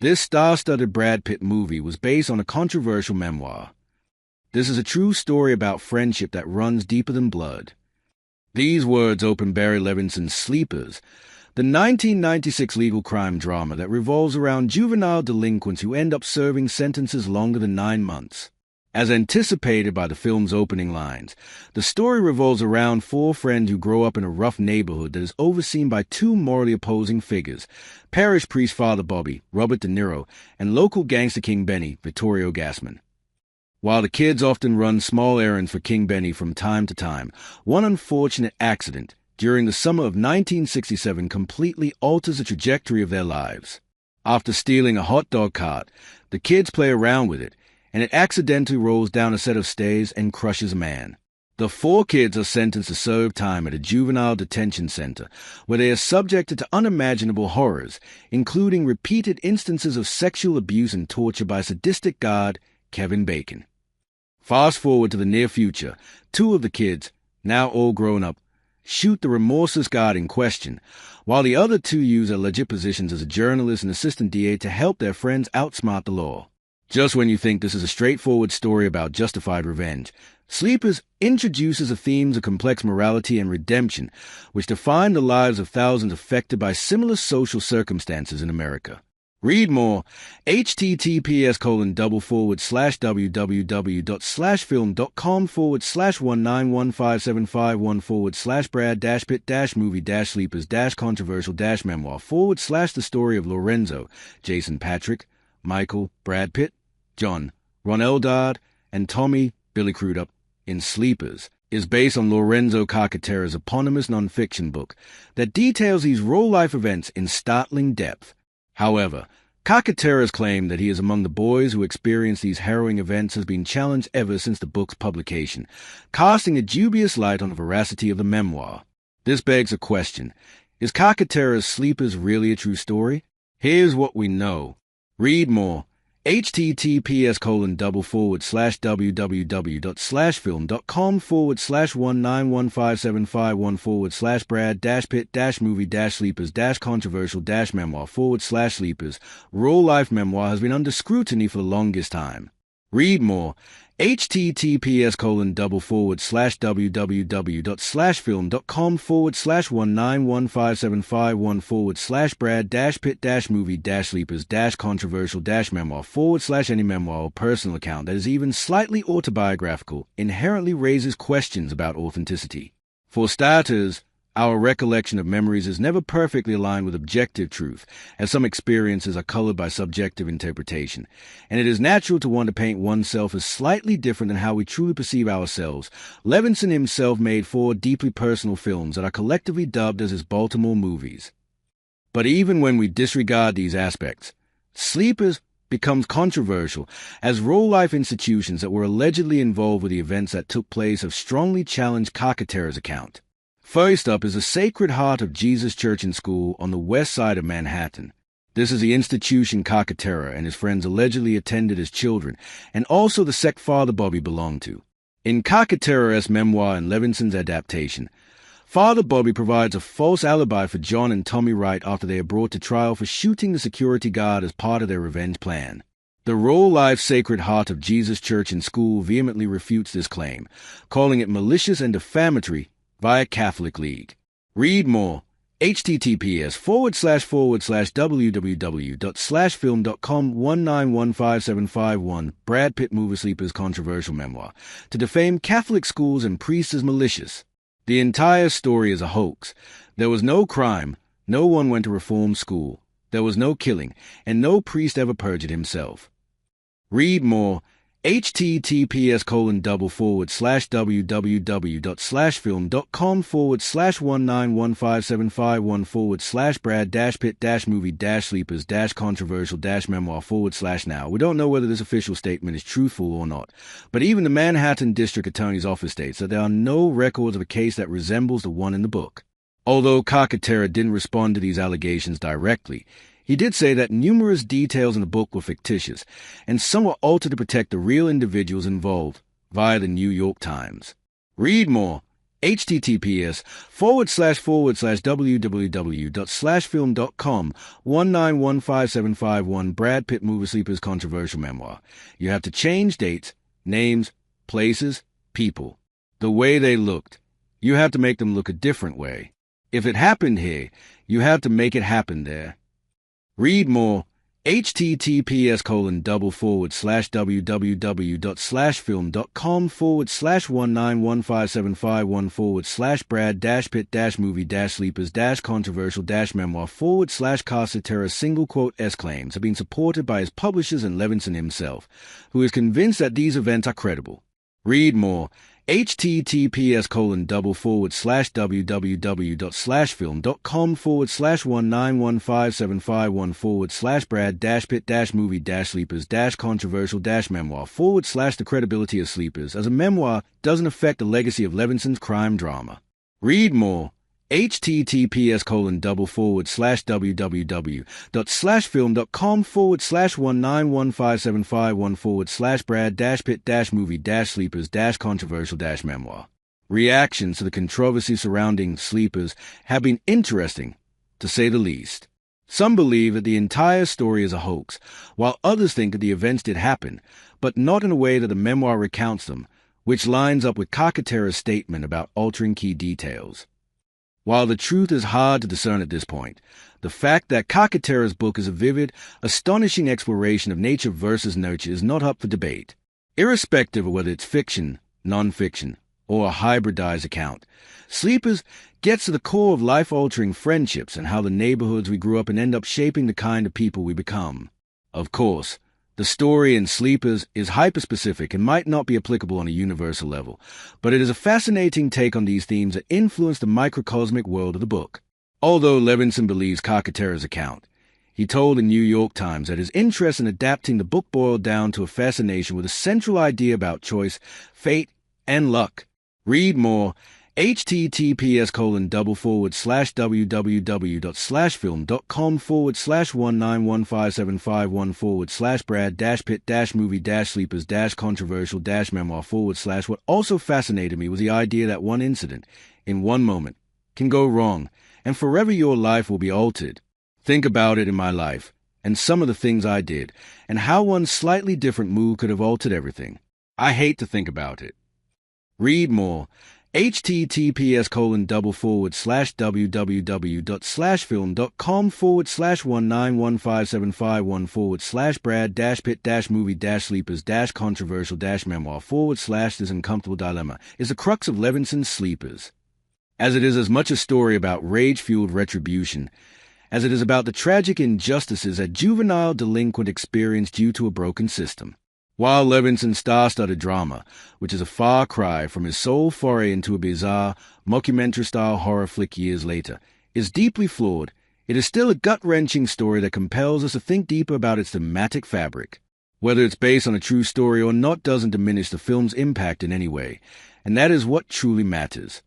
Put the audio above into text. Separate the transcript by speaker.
Speaker 1: This star-studded Brad Pitt movie was based on a controversial memoir. This is a true story about friendship that runs deeper than blood. These words open Barry Levinson's Sleepers, the 1996 legal crime drama that revolves around juvenile delinquents who end up serving sentences longer than 9 months. As anticipated by the film's opening lines, the story revolves around 4 friends who grow up in a rough neighborhood that is overseen by 2 morally opposing figures, parish priest Father Bobby, Robert De Niro, and local gangster King Benny, Vittorio Gassman. While the kids often run small errands for King Benny from time to time, one unfortunate accident during the summer of 1967 completely alters the trajectory of their lives. After stealing a hot dog cart, the kids play around with it, and it accidentally rolls down a set of stairs and crushes a man. The 4 kids are sentenced to serve time at a juvenile detention center, where they are subjected to unimaginable horrors, including repeated instances of sexual abuse and torture by sadistic guard Kevin Bacon. Fast forward to the near future, 2 of the kids, now all grown up, shoot the remorseless guard in question, while the other 2 use their legit positions as a journalist and assistant DA to help their friends outsmart the law. Just when you think this is a straightforward story about justified revenge, Sleepers introduces the themes of complex morality and redemption, which define the lives of thousands affected by similar social circumstances in America. Read more, https://www.slashfilm.com/brad-pitt-movie-sleepers-controversial-memoir/the story of Lorenzo, Jason Patrick, Michael, Brad Pitt, John, Ron Eldard, and Tommy, Billy Crudup, in Sleepers, is based on Lorenzo Carcaterra's eponymous nonfiction book that details these real-life events in startling depth. However, Carcaterra's claim that he is among the boys who experienced these harrowing events has been challenged ever since the book's publication, casting a dubious light on the veracity of the memoir. This begs a question. Is Carcaterra's Sleepers really a true story? Here's what we know. Read more, https://www.slashfilm.com/1915751/brad-pitt-movie-sleepers-controversial-memoir/sleepers. Real-life memoir has been under scrutiny for the longest time. Read more, https://www.slashfilm.com/1915751/brad-pitt-movie-sleepers-controversial-memoir/any memoir or personal account that is even slightly autobiographical inherently raises questions about authenticity. For starters, our recollection of memories is never perfectly aligned with objective truth, as some experiences are colored by subjective interpretation, and it is natural to want to paint oneself as slightly different than how we truly perceive ourselves. Levinson himself made 4 deeply personal films that are collectively dubbed as his Baltimore movies. But even when we disregard these aspects, Sleepers becomes controversial as real-life institutions that were allegedly involved with the events that took place have strongly challenged Carcaterra's account. First up is the Sacred Heart of Jesus Church and School on the west side of Manhattan. This is the institution Carcaterra and his friends allegedly attended as children, and also the sect Father Bobby belonged to. In Carcaterra's memoir and Levinson's adaptation, Father Bobby provides a false alibi for John and Tommy Wright after they are brought to trial for shooting the security guard as part of their revenge plan. The real-life Sacred Heart of Jesus Church and School vehemently refutes this claim, calling it malicious and defamatory via Catholic League. Read more, https://www.slashfilm.com/1915751 Brad Pitt Movie Sleepers Controversial Memoir, to defame Catholic schools and priests as malicious. The entire story is a hoax. There was no crime, no one went to reform school, there was no killing, and no priest ever perjured himself. Read more, https://www.slashfilm.com/1915751/brad-pitt-movie-sleepers-controversial-memoir/now. We don't know whether this official statement is truthful or not, but even the Manhattan District Attorney's Office states that there are no records of a case that resembles the one in the book. Although Carcaterra didn't respond to these allegations directly, he did say that numerous details in the book were fictitious, and some were altered to protect the real individuals involved, via the New York Times. Read more, https://www.film.com 1915751 Brad Pitt Movie Sleepers Controversial Memoir. You have to change dates, names, places, people. The way they looked. You have to make them look a different way. If it happened here, you have to make it happen there. Read more. https://www.film.com/brad-pitt-movie-sleepers-controversial-memoir/Casa Terra single quote claims have been supported by his publishers and Levinson himself, who is convinced that these events are credible. Read more. https://www.film.com/brad-pitt-movie-sleepers-controversial-memoir/the credibility of Sleepers as a memoir doesn't affect the legacy of Levinson's crime drama. Read more. https://www.film.com/brad-pitt-movie-sleepers-controversial-memoir. Reactions to the controversy surrounding Sleepers have been interesting, to say the least. Some believe that the entire story is a hoax, while others think that the events did happen, but not in a way that the memoir recounts them, which lines up with Cacatera's statement about altering key details. While the truth is hard to discern at this point, the fact that Cacatera's book is a vivid, astonishing exploration of nature versus nurture is not up for debate. Irrespective of whether it's fiction, non-fiction, or a hybridized account, Sleepers gets to the core of life-altering friendships and how the neighborhoods we grew up in end up shaping the kind of people we become. Of course, the story in Sleepers is hyper-specific and might not be applicable on a universal level, but it is a fascinating take on these themes that influence the microcosmic world of the book. Although Levinson believes Cacatera's account, he told the New York Times that his interest in adapting the book boiled down to a fascination with a central idea about choice, fate, and luck. Read more. https://www.film.com/brad-pitt-movie-sleepers-controversial-memoir/ What also fascinated me was the idea that one incident, in one moment, can go wrong, and forever your life will be altered. Think about it in my life, and some of the things I did, and how one slightly different move could have altered everything. I hate to think about it. Read more. https://www.film.com/brad-pitt-movie-sleepers-controversial-memoir/ This uncomfortable dilemma is the crux of Levinson's Sleepers, as it is as much a story about rage-fueled retribution as it is about the tragic injustices a juvenile delinquent experience due to a broken system. While Levinson's star-studded drama, which is a far cry from his sole foray into a bizarre, mockumentary-style horror flick years later, is deeply flawed, it is still a gut-wrenching story that compels us to think deeper about its thematic fabric. Whether it's based on a true story or not doesn't diminish the film's impact in any way, and that is what truly matters.